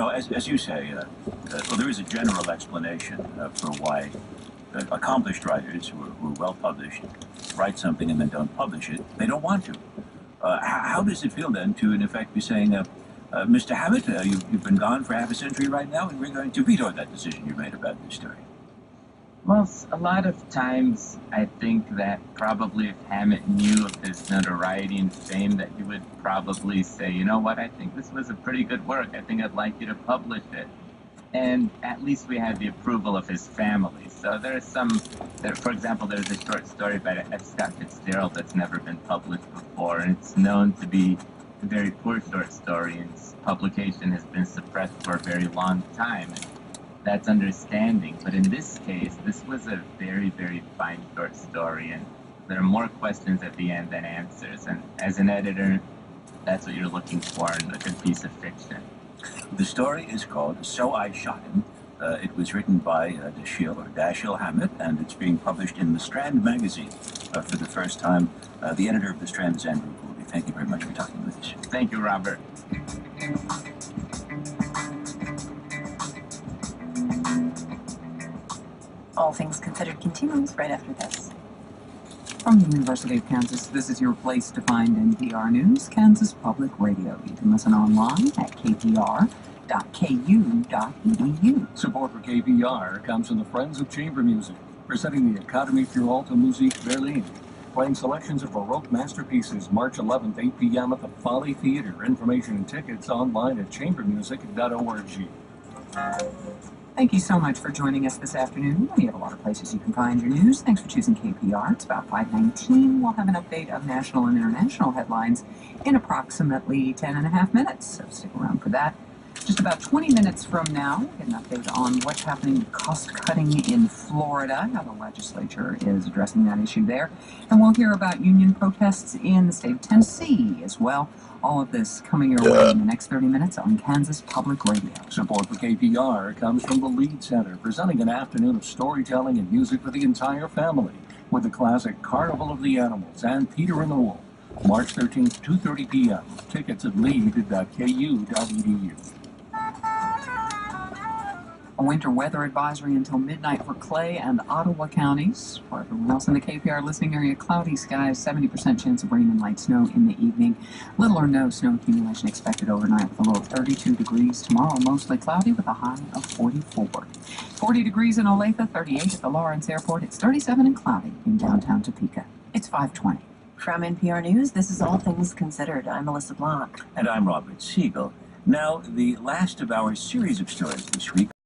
as you say, well, there is a general explanation for why accomplished writers who are well published write something and then don't publish it. They don't want to. How does it feel then to, in effect, be saying, Mr. Hammett, you've been gone for half a century right now, and we're going to veto that decision you made about this story? Well, a lot of times I think that probably if Hammett knew of his notoriety and fame, that he would probably say, you know what, I think this was a pretty good work. I think I'd like you to publish it. And at least we had the approval of his family. So there's for example, there's a short story by F. Scott Fitzgerald that's never been published before, and it's known to be a very poor short story, and its publication has been suppressed for a very long time. That's understanding, but in this case, this was a very, very fine short story, and there are more questions at the end than answers, and as an editor, that's what you're looking for in a good piece of fiction. The story is called So I Shot Him. It was written by Dashiell Hammett, and it's being published in The Strand magazine for the first time. The editor of The Strand is Andrew Gould. Thank you very much for talking with us. Thank you, Robert. All Things Considered continues right after this. From the University of Kansas, this is your place to find NPR News, Kansas Public Radio. You can listen online at kpr.ku.edu. Support for KPR comes from the Friends of Chamber Music, presenting the Académie für Alte Musik Berlin, playing selections of Baroque masterpieces March 11th, 8 p.m. at the Folly Theater. Information and tickets online at chambermusic.org. Thank you so much for joining us this afternoon. We have a lot of places you can find your news. Thanks for choosing KPR. It's about 5:19. We'll have an update of national and international headlines in approximately 10.5 minutes, so stick around for that. Just about 20 minutes from now, an update on what's happening with cost-cutting in Florida, how the legislature is addressing that issue there. And we'll hear about union protests in the state of Tennessee as well. All of this coming your way in the next 30 minutes on Kansas Public Radio. Support for KPR comes from the Lead Center, presenting an afternoon of storytelling and music for the entire family with the classic Carnival of the Animals and Peter and the Wolf. March 13th, 2:30 p.m. Tickets at lead.ku.edu. A winter weather advisory until midnight for Clay and Ottawa counties. For everyone else in the KPR listening area, cloudy skies, 70% chance of rain and light snow in the evening. Little or no snow accumulation expected overnight with a low of 32 degrees. Tomorrow, mostly cloudy with a high of 44. 40 degrees in Olathe, 38 at the Lawrence Airport. It's 37 and cloudy in downtown Topeka. It's 5:20. From NPR News, this is All Things Considered. I'm Melissa Block. And I'm Robert Siegel. Now, the last of our series of stories this week